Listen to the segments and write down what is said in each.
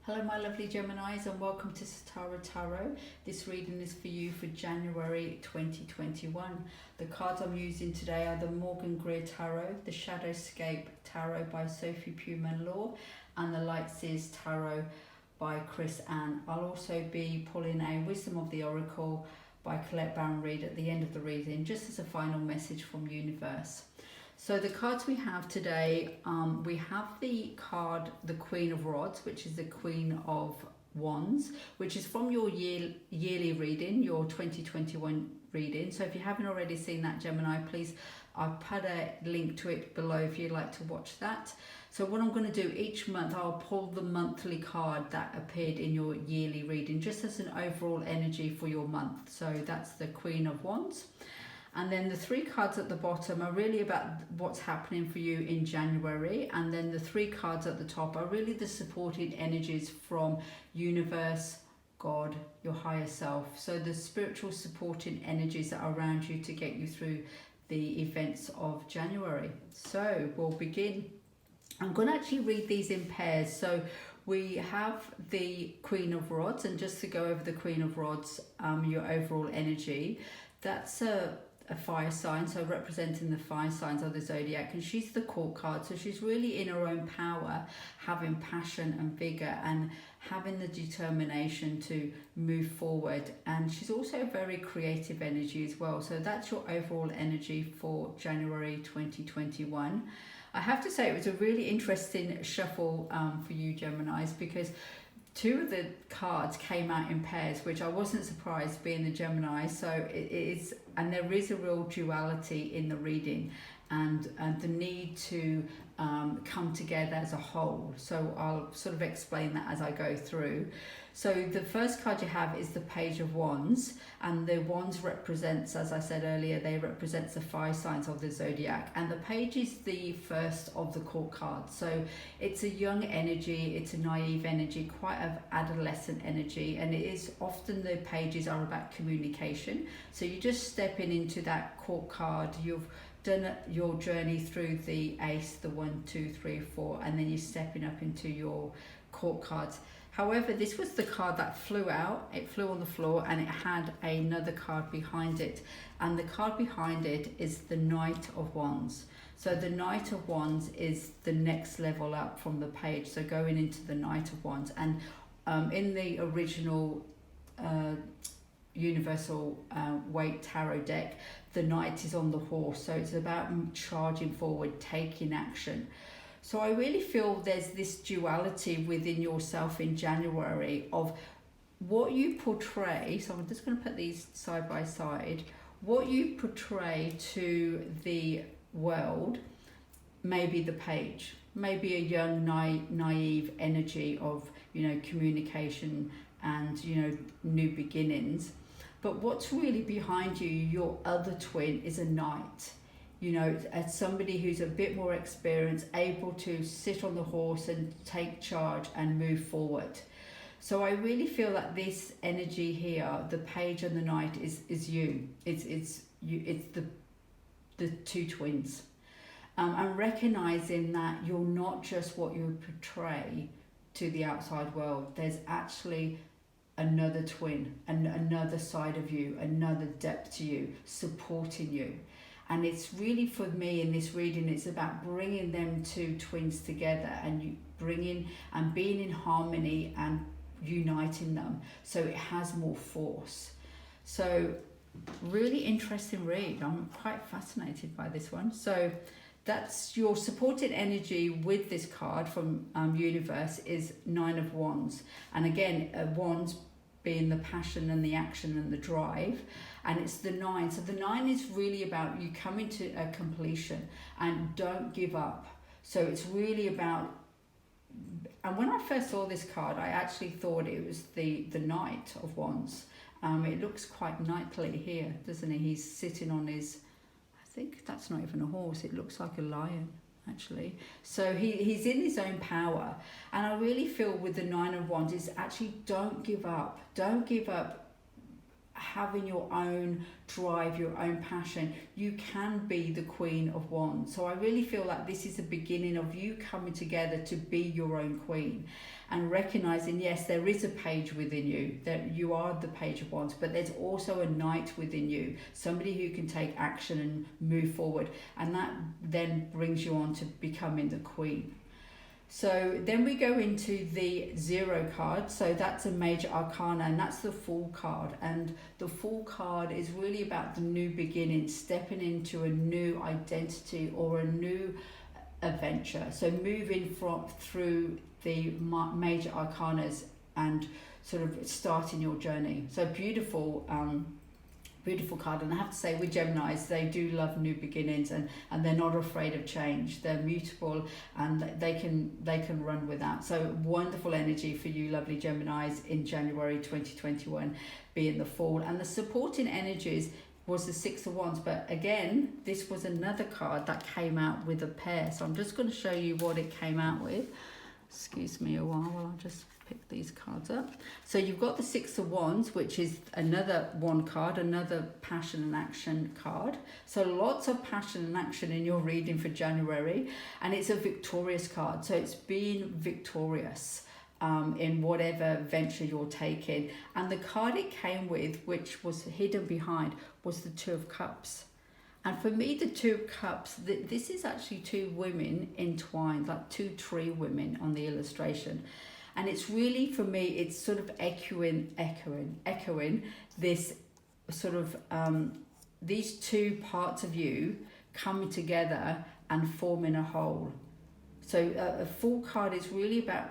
Hello my lovely Geminis and welcome to Sitaara Tarot. This reading is for you for January 2021. The cards I'm using today are the Morgan Greer Tarot, the Shadowscapes Tarot by Pui-Mun Law and the Light Seers Tarot by Chris Ann. I'll also be pulling a Wisdom of the Oracle by Colette Baron Reid at the end of the reading, just as a final message from Universe. So the cards we have today, we have the card, the Queen of Rods, which is the Queen of Wands, which is from your yearly reading, your 2021 reading. So if you haven't already seen that, Gemini, please, I'll put a link to it below if you'd like to watch that. So what I'm going to do each month, I'll pull the monthly card that appeared in your yearly reading, just as an overall energy for your month. So that's the Queen of Wands. And then the three cards at the bottom are really about what's happening for you in January. And then the three cards at the top are really the supporting energies from Universe, God, your higher self. So the spiritual supporting energies that are around you to get you through the events of January. So we'll begin. I'm going to actually read these in pairs. So we have the Queen of Rods, and just to go over the Queen of Rods, your overall energy, that's a fire sign, so representing the fire signs of the zodiac, and she's the court card, so she's really in her own power, having passion and vigor and having the determination to move forward. And she's also a very creative energy as well. So that's your overall energy for January 2021. I have to say it was a really interesting shuffle for you Geminis, because two of the cards came out in pairs, which I wasn't surprised being the Gemini. So it is, and there is a real duality in the reading and the need to come together as a whole. So I'll sort of explain that as I go through. So the first card you have is the Page of Wands, and the Wands represents, as I said earlier, they represent the fire signs of the zodiac, and the Page is the first of the court cards. So it's a young energy, it's a naive energy, quite an adolescent energy, and it is often the pages are about communication. So you're just stepping into that court card. You've done your journey through the Ace, the 1, 2, 3, 4, and then you're stepping up into your court cards. However, this was the card that flew out, it flew on the floor, and it had another card behind it. And the card behind it is the Knight of Wands. So the Knight of Wands is the next level up from the Page, so going into the Knight of Wands. And in the original Universal Weight Tarot deck, the Knight is on the horse, so it's about charging forward, taking action. So I really feel there's this duality within yourself in January of what you portray. So I'm just going to put these side by side. What you portray to the world, maybe the Page, maybe a young naive energy of, communication and, new beginnings. But what's really behind you, your other twin, is a Knight. As somebody who's a bit more experienced, able to sit on the horse and take charge and move forward. So I really feel that this energy here, the Page and the Knight, is you. It's the two twins. And recognizing that you're not just what you portray to the outside world. There's actually another twin, and another side of you, another depth to you, supporting you. And it's really, for me in this reading, it's about bringing them two twins together and you bringing and being in harmony and uniting them so it has more force. So really interesting read. I'm quite fascinated by this one. So that's your supported energy with this card from Universe is 9 of Wands. And again, Wands being the passion and the action and the drive, and it's the 9. So the 9 is really about you coming to a completion and don't give up. So it's really about, and when I first saw this card, I actually thought it was the Knight of Wands. It looks quite knightly here, doesn't he? He's sitting on his, I think that's not even a horse, it looks like a lion actually. So he's in his own power, and I really feel with the 9 of Wands is actually don't give up having your own drive, your own passion, you can be the Queen of Wands. So I really feel like this is the beginning of you coming together to be your own queen, and recognizing, yes, there is a page within you, that you are the Page of Wands, but there's also a knight within you, somebody who can take action and move forward, and that then brings you on to becoming the queen. So then we go into the 0 card. So that's a major arcana, and that's the Fool card. And the Fool card is really about the new beginning, stepping into a new identity or a new adventure. So moving through the major arcanas and sort of starting your journey. So beautiful card. And I have to say, with Geminis, they do love new beginnings, and they're not afraid of change. They're mutable, and they can run with that. So wonderful energy for you lovely Geminis in January 2021, being the Fool. And the supporting energies was the 6 of Wands, but again, this was another card that came out with a pair. So I'm just going to show you what it came out with. Excuse me a while I just pick these cards up. So you've got the 6 of Wands, which is another one card, another passion and action card. So lots of passion and action in your reading for January, and it's a victorious card. So it's being victorious in whatever venture you're taking. And the card it came with, which was hidden behind, was the 2 of Cups. And for me, the 2 of Cups, this is actually 2 women entwined, like 2 tree women on the illustration. And it's really, for me, it's sort of echoing this sort of, these 2 parts of you coming together and forming a whole. So a Fool card is really about,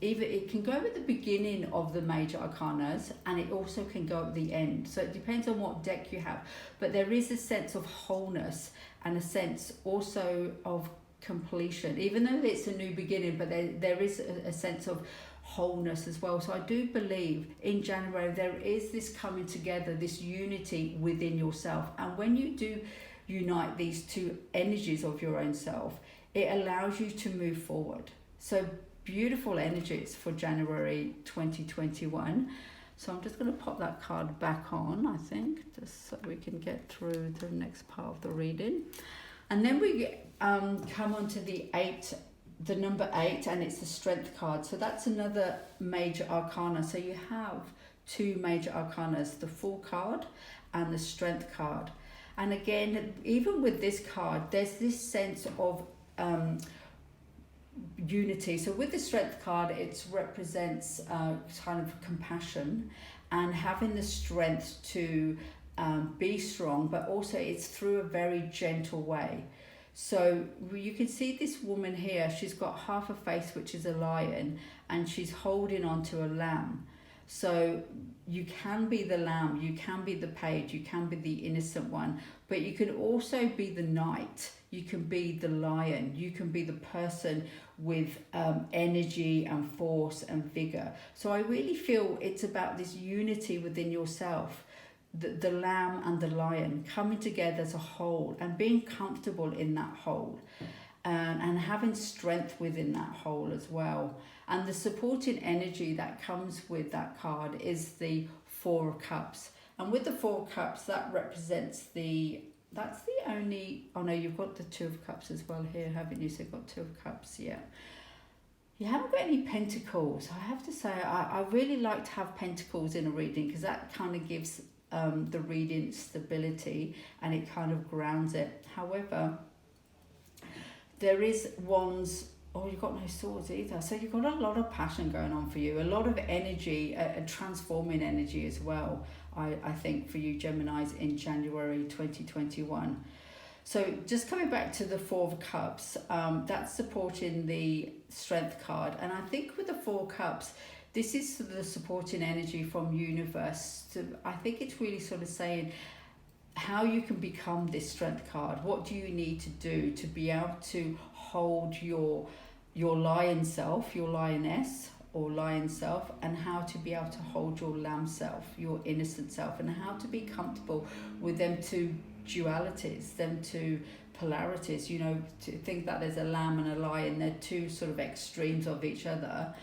either it can go at the beginning of the major arcanas, and it also can go at the end. So it depends on what deck you have. But there is a sense of wholeness and a sense also of completion, even though it's a new beginning, but there is a sense of wholeness as well. So I do believe in January there is this coming together, this unity within yourself. And when you do unite these 2 energies of your own self, it allows you to move forward. So beautiful energies for January 2021. So I'm just going to pop that card back on, I think, just so we can get through the next part of the reading. And then we come on to the number 8, and it's the Strength card. So that's another major arcana. So you have 2 major arcanas, the Fool card and the Strength card. And again, even with this card, there's this sense of unity. So with the Strength card, it represents kind of compassion and having the strength to be strong, but also it's through a very gentle way. So you can see this woman here, she's got half a face which is a lion, and she's holding on to a lamb. So you can be the lamb, you can be the page, you can be the innocent one, but you can also be the knight, you can be the lion, you can be the person with energy and force and vigor. So I really feel it's about this unity within yourself, the lamb and the lion coming together as a whole and being comfortable in that whole, and having strength within that whole as well. And the supporting energy that comes with that card is the 4 of Cups. And with the 4 of Cups, that represents that's the only, oh no, you've got the 2 of Cups as well here, haven't you? So you've got 2 of Cups, yeah. You haven't got any pentacles. I have to say, I really like to have pentacles in a reading, because that kind of gives the reading stability, and it kind of grounds it. However, there is wands. Oh, you've got no swords either. So you've got a lot of passion going on for you, a lot of energy, a transforming energy as well, I think, for you Geminis in January 2021. So just coming back to the 4 of Cups, that's supporting the Strength card. And I think with the 4 Cups, this is the supporting energy from universe. I think it's really sort of saying how you can become this Strength card. What do you need to do to be able to hold your lion self, your lioness or lion self, and how to be able to hold your lamb self, your innocent self, and how to be comfortable with them 2 dualities, them 2 polarities, you know, to think that there's a lamb and a lion, they're 2 sort of extremes of each other,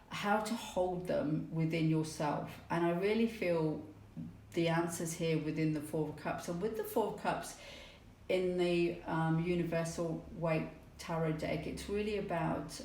how to hold them within yourself. And I really feel the answers here within the Four of Cups. And with the Four of Cups in the Universal Weight Tarot deck, it's really about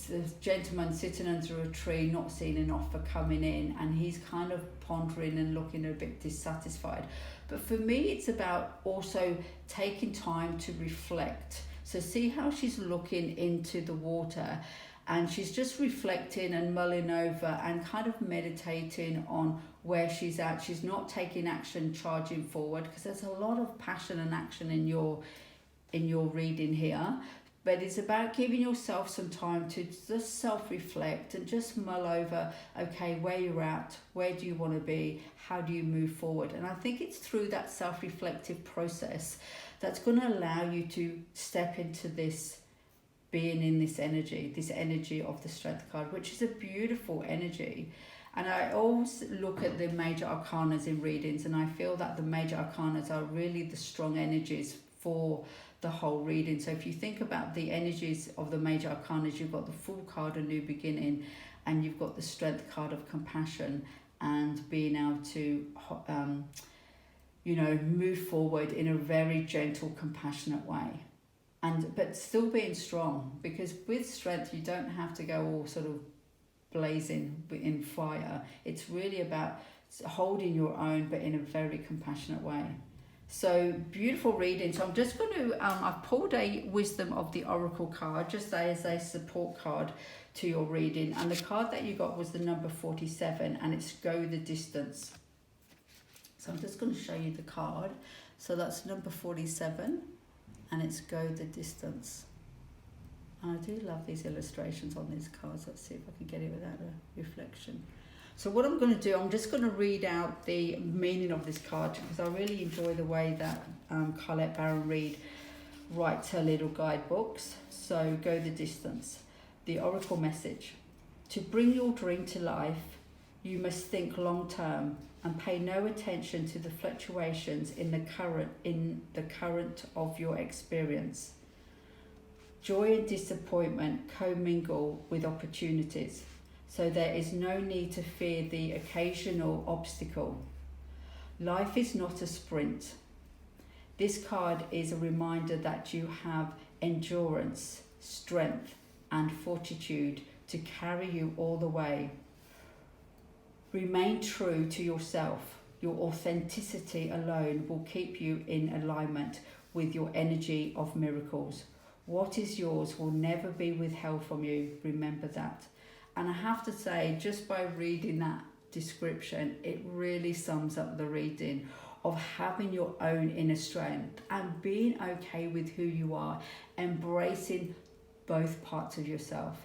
this gentleman sitting under a tree, not seeing an offer coming in, and he's kind of pondering and looking a bit dissatisfied. But for me, it's about also taking time to reflect. So see how she's looking into the water, and she's just reflecting and mulling over and kind of meditating on where she's at. She's not taking action, charging forward, because there's a lot of passion and action in your reading here. But it's about giving yourself some time to just self-reflect and just mull over, okay, where you're at, where do you want to be, how do you move forward? And I think it's through that self-reflective process that's going to allow you to step into this, being in this energy of the Strength card, which is a beautiful energy. And I always look at the major arcanas in readings, and I feel that the major arcanas are really the strong energies for the whole reading. So if you think about the energies of the major arcanas, you've got the Fool card, a new beginning, and you've got the Strength card of compassion and being able to move forward in a very gentle, compassionate way, but still being strong, because with strength you don't have to go all sort of blazing in fire. It's really about holding your own, but in a very compassionate way. So beautiful reading. So I'm just going to, I've pulled a Wisdom of the Oracle card, just as a support card to your reading. And the card that you got was the number 47, and it's Go the Distance. So I'm just going to show you the card. So that's number 47, and it's Go the Distance. And I do love these illustrations on these cards. Let's see if I can get it without a reflection. So what I'm going to do, I'm just going to read out the meaning of this card, because I really enjoy the way that Colette Baron-Reid writes her little guidebooks. So Go the Distance. The Oracle message. To bring your dream to life, you must think long term and pay no attention to the fluctuations in the current of your experience. Joy and disappointment commingle with opportunities, so there is no need to fear the occasional obstacle. Life is not a sprint. This card is a reminder that you have endurance, strength, and fortitude to carry you all the way. Remain true to yourself. Your authenticity alone will keep you in alignment with your energy of miracles. What is yours will never be withheld from you. Remember that. And I have to say, just by reading that description, it really sums up the reading of having your own inner strength and being okay with who you are, embracing both parts of yourself.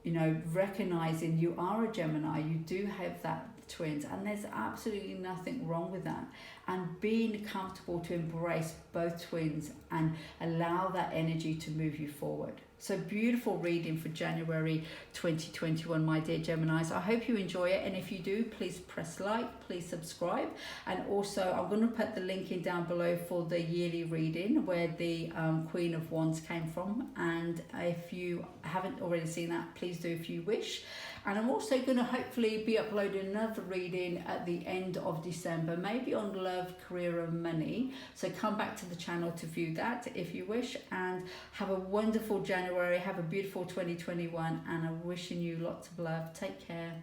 You know, recognizing you are a Gemini, you do have that twins, and there's absolutely nothing wrong with that. And being comfortable to embrace both twins and allow that energy to move you forward. So beautiful reading for January 2021, my dear Geminis. I hope you enjoy it, and if you do, please press like, please subscribe, and also I'm going to put the link in down below for the yearly reading where the Queen of Wands came from, and if you haven't already seen that, please do if you wish. And I'm also going to hopefully be uploading another reading at the end of December, maybe on love, career and money. So come back to the channel to view that if you wish, and have a wonderful January. Have a beautiful 2021, and I'm wishing you lots of love. Take care.